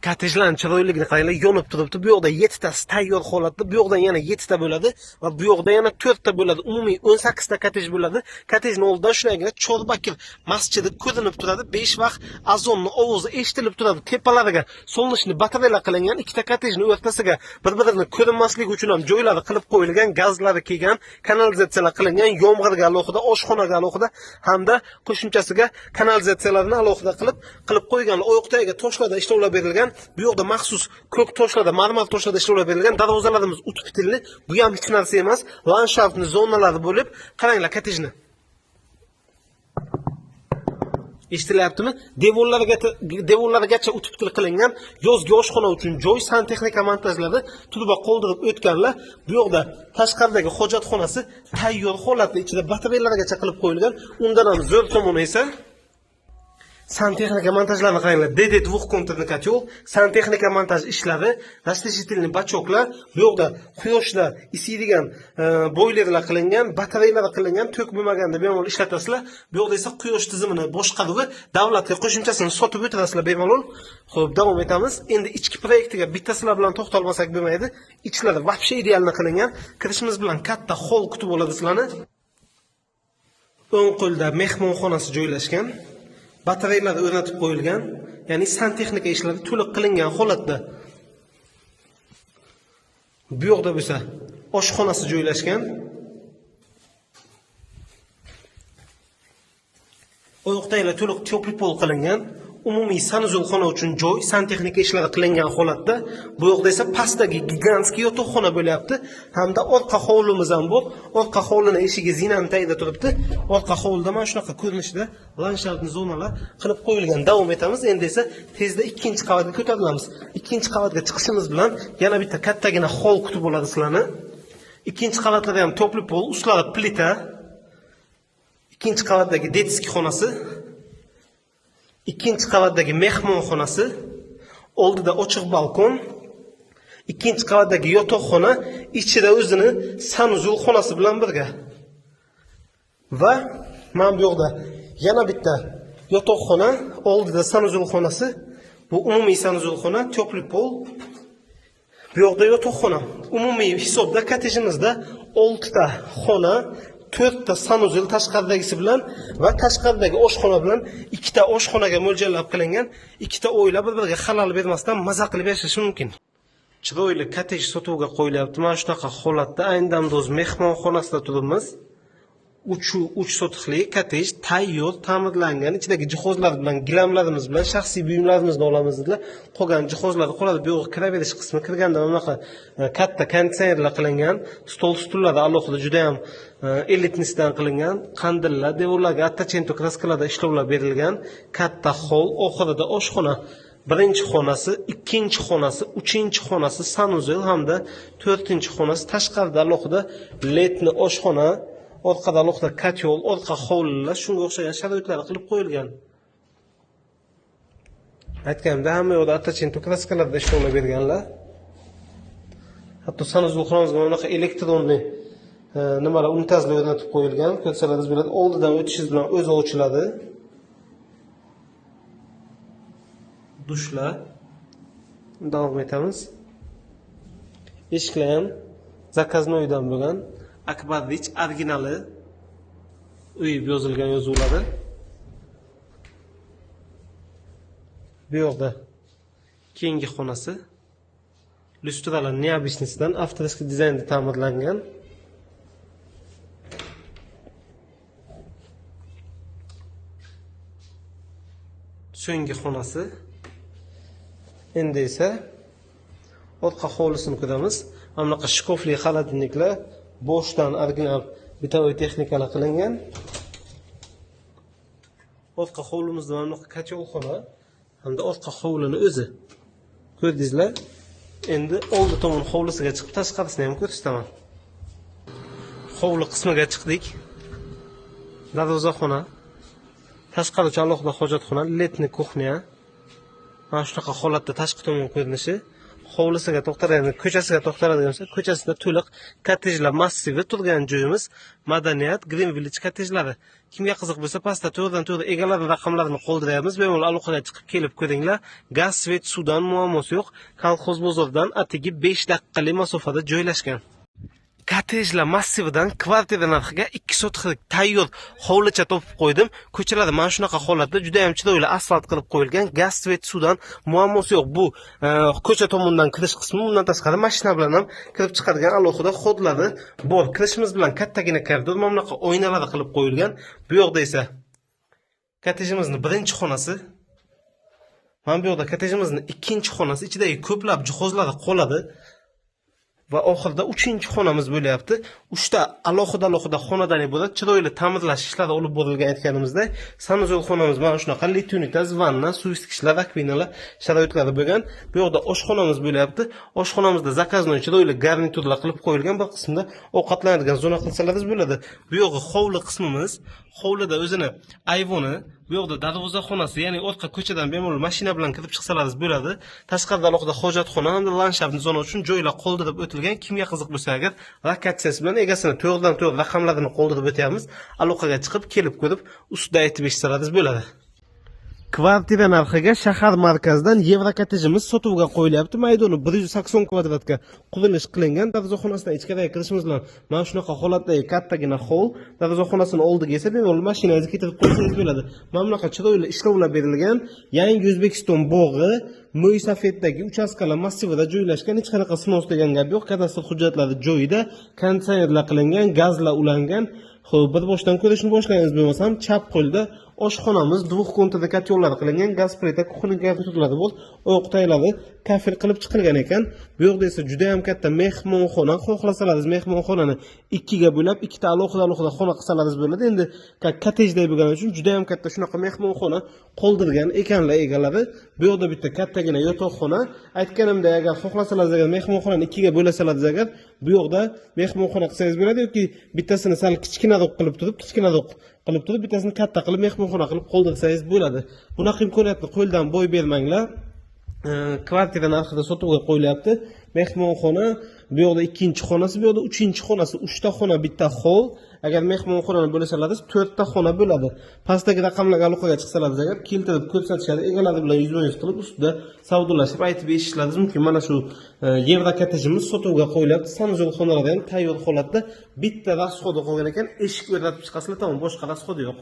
Kottejlarning chiroyligini qaranglar, yonib turibdi. Bu yoqda 7 tasi tayyor holatda, bu yoqdan yana 7 ta bo'ladi va bu yoqda yana 4 ta bo'ladi. Umumiy 18 ta kottej bo'ladi. Kottejning oldidan shunagina Chorbakir masjidi ko'rinib turadi. 5 vaqt azonni ovozi eshitilib turadi. Tepalariga so'nishli batareyalar qilingan, ikkita kottejning o'rtasiga bir-birini ko'rinmasligi uchun ham joylari qilib qo'yilgan, gazlari kelgan, kanalizatsiyalar qilingan, yomg'irga alohida, oshxonaga alohida hamda qo'shimchasiga kanalizatsiyalarni alohida qilib qo'ygan. Oyoqtagiga toshlarda ishlovlar berilgan. Bu yoqda maxsus ko'k toshlarda, marmar toshlarda ishlovlar berilgan. Darvozalarimiz o'tib bitildi. Bu ham hech narsa emas. Landshaftning zonalari bo'lib, qaranglar kottejni. Eshitilyaptimi? Devorlarigacha o'tib qilingan yozgi oshxona uchun joy, santexnika montajlari turba qoldirib o'tganlar. Bu yoqda tashqaridagi hojatxonasi tayyor holatda, ichida batareyalargacha qilib qo'yilgan. Undan ham zo'r tomoni esa santexnika montajlarini qaranglar. DD двухконтурный котел, santexnika montaj ishlari, растишительный bachoklar, bu yoqda quyoshda isiydigan boylerlar qilingan, batareyalar qilingan, to'k bo'lmaganda bemalol ishlatasizlar. Bu yoqda esa quyosh tizimini boshqaruvi, davlatga qo'shimchasini sotib o'tirasizlar bemalol. Xo'p, davom etamiz. Endi ichki proyektiga bittasizlar bilan to'xtalmasak bo'lmaydi. Ichlari вообще idealni qilingan. Kirishimiz bilan katta hol kutib oladi sizlarni. O'ng qo'lda mehmonxonasi joylashgan. Batareyalar o'rnatib qo'yilgan, ya'ni santexnika ishlari to'liq qilingan holatda. Bu yoqda bo'lsa oshxonasi joylashgan. Oyoqdagilar to'liq tepli pol qilingan. Umumiy sanuzulxona uchun joy, santexnika ishlari qilingan holatda. Bu yoqda esa pastdagi gigantskiy yotoqxona bo'lyapti. Hamda orqa hovlimiz ham bor. Orqa hovlini eshigi zinam tagida turibdi. Orqa hovlida mana shunaqa ko'rinishda landshaftni zonalar qilib qo'yilgan. Davom etamiz. Endi esa tezda ikkinchi qavatga ko'tarilamiz. Ikkinchi qavatga chiqishimiz bilan yana bitta kattagina hol kutib oladi sizlarni. Ikkinchi qavatlarda ham topli pol, ustlari plita. Ikkinchi qavatdagi detskiy xonasi. Ikkinchi qavatdagi mehmonxonasi, oldida ochiq balkon, ikkinchi qavatdagi yotoqxona, ichida o'zini sanuzul xonasi bilan birga. Va mana bu yoqda yana bitta yotoqxona, oldida sanuzul xonasi, bu umumiy sanuzul xona, tepli pol. Bu yoqda yotoqxona. Umumiy hisobda kottejimizda 6 ta xona, 4 ta sanuzul tashqaridagisi bilan va tashqaridagi oshxona bilan 2 ta oshxonaga mo'ljallab qilingan, 2 ta o'ylar bir-biriga xalal bermasdan maza qilib yashash mumkin. Chiroyli kottej sotuvga qo'yilyapti. Mana shunaqa holatda ayni damda o'z mehmonxonasida turibmiz. 3 sotixli kottej tayyor, ta'mirlangan, ichidagi jihozlar bilan, gilamlarimiz bilan, shaxsiy buyumlarimizni olamiz dedilar. Qolgan jihozlar qoladi. Bu yo'q kiraverish qismi kirganda mana bunaqa katta konditsionerlar qilingan, stol-stullar alohida juda ham elitnisdan qilingan, qandillar, devorlarga attachento kraskalarda ishlovlar berilgan, katta hol, oxirida oshxona. Birinchi xonasi, ikkinchi xonasi, uchinchi xonasi sanuzul hamda 4-chi xonasi, tashqarida alohida letni oshxona, orqada alohida kotyol, orqa hovlilar, shunga o'xshagan sharoitlar qilib qo'yilgan. Aytganimda hamma yoqda attachento kraskalarda ishlovlar berganlar. Hatto sanuzul xonamizga bunaqa elektronli nimalar unitazlar o'rnatib qo'yilgan. Ko'rsalaringiz bo'ladi. Oldidan o'tishingiz bilan o'zi ochiladi. Dushlar. Davom etamiz. Eshiklar ham zakaznoydan bo'lgan. Akbarvich originali uyib yozilgan yozuvlari. Bu yoqda keyingi xonasi. Lustralar neobishnisidan avtoriskiy dizaynda ta'mirlangan. So'nggi xonasi. Endi esa orqa hovlisini ko'ramiz. Mana bunaqa shkofli xaladinliklar, boshdan original bitovoy texnikalar qilingan. Orqa hovlimizda mana bunaqa kacholxona hamda orqa hovlini o'zi. Ko'rdingizlar? Endi oldi tomon hovlisiga chiqib, tashqarisini ham ko'rsataman. Hovli qismiga chiqdik. Darvozaxona, tashqaricha alohida hojatxona, letni kuxnya. Mana shunaqa holatda tashqi tomon ko'rinishi. Hovlisiga to'xtaladigan, ko'chasiga to'xtaladigan bo'lsa, ko'chasida to'liq kottejlar massivi turgan joyimiz Madaniyat Green Village kottejlari. Kimga qiziq bo'lsa, pastda to'g'ridan-to'g'ri egalari raqamlarini qoldiramiz. Bemalol aloqaga chiqib kelib ko'ringlar. Gaz, svet, suvdan muammosi yo'q. Kolxoz bozoridan atigi 5 daqiqalik masofada joylashgan. Kottejlar massividan kvartira narxiga 2 sotixlik tayyor hovlicha topib qo'ydim. Ko'chalari mana shunaqa holatda juda ham chiroyli asfalt qilib qo'yilgan. Gaz, svet, suvdan muammosi yo'q. Bu ko'cha tomondan kirish qismi, undan tashqari mashina bilan ham kirib chiqadigan alohida xodlari bor. Kirishimiz bilan kattagina koridor, mana bunaqa oynalari qilib qo'yilgan. Bu yoqda esa kottejimizning birinchi xonasi. Mana bu yoqda kottejimizning ikkinchi xonasi, ichidagi ko'plab jihozlari qoladi. Va oxirida 3-xonamiz bo'lyapti. 3 ta alohida xonadan iborat chiroyli ta'mirlash ishlari olib borilgan aytganimizda, sanuzol xonamiz mana shunaqa litий unitaz, vanna, suv isitgichlar, rakvinalar sharoitlari bo'lgan. Bu yoqda oshxonamiz bo'lyapti. Oshxonamizda zakaznoy chiroyli garniturlar qilib qo'yilgan, bir qismda ovqatlanadigan zona qilsalaringiz bo'ladi. Bu yog'i hovli qismimiz. Hovlida o'zini ayvoni, bu yoqda darvoza xonasi, ya'ni orqa ko'chadan bemalol mashina bilan kirib chiqsalaringiz bo'ladi. Tashqarida alohida hojatxona hamda landshaft zona uchun joylar qoldirib o'tilgan. Kimga qiziq bo'lsa agar, lokatsiyasi bilan egasini to'g'ridan-to'g'ri raqamlarini qoldirib o'tyapmiz. Aloqaga chiqib kelib ko'rib, ustida aytib eshitsalaringiz bo'ladi. Kvartira narxiga shahar markazidan Yevrokottejimiz sotuvga qo'yilyapti. Maydoni 180 kvadratga qurilish qilingan. Darvozaxonasidan ichkariga kirishimiz bilan mana shunaqa holatdagi kattagina hol. Darvozaxonasining oldiga esa bemalol mashinangizni keltirib qo'ysangiz bo'ladi. Mana bunaqa chiroyli ishlovlar berilgan. Yangi O'zbekiston bog'i Mo'ysafetdagi uchastkalar massivida joylashgan. Hech qanaqa sinov degan gap yo'q. Kadastr hujjatlari joyida, konditsionerlar qilingan, gazlar ulangan. Xo'p, bir boshdan ko'rishni boshlagangiz bo'lmasam, chap qo'lda oshxonamiz, двухконтурный kotyollar qilingan, gaz plita, kuxning garniturlari bor, oyoq taylari kafel qilib chiqilgan ekan. Bu yoqda esa juda ham katta mehmonxona, xohlasalaringiz mehmonxonani ikkiga bo'lib, ikkita alohida xona qilsalaringiz bo'ladi. Endi kottejday bo'lgani uchun juda ham katta shunaqa mehmonxona qoldirgan ekanlar egalari. Bu yoqda bitta kattagina yotoqxona. Aytganimdek, agar xohlasalaringiz agar mehmonxonani ikkiga bo'lasalaringiz agar, bu yoqda mehmonxona qilsangiz bo'ladi yoki bittasini sal kichkinaroq qilib turib, bittasini katta qilib mehmonxona qilib qoldirsangiz bo'ladi. Bunaqa imkoniyatni qo'ldan boy bermanglar. Kvartira narxida sotuvga qo'yilyapti. Mehmonxona, bu yoqda ikkinchi xonasi, bu yoqda uchinchi xonasi, 3 ta xona, bitta hol. Agar mehmonxonani bo'lasalaringiz 4 ta xona bo'ladi. Pastdagi raqamlarga aloqaga chiqsalaringiz agar keltirib ko'rsatishadi, egalari bilan yuzma-yuz qilib ustida savdolashib aytib eshitishlaringiz mumkin. Mana shu Yevrokottejimiz sotuvga qo'yilyapti. Sanuzol xonalari ham tayyor holatda, bitta rasxodi qolgan ekan, eshik o'rnatib chiqasizlar, tamom, boshqa rasxodi yo'q.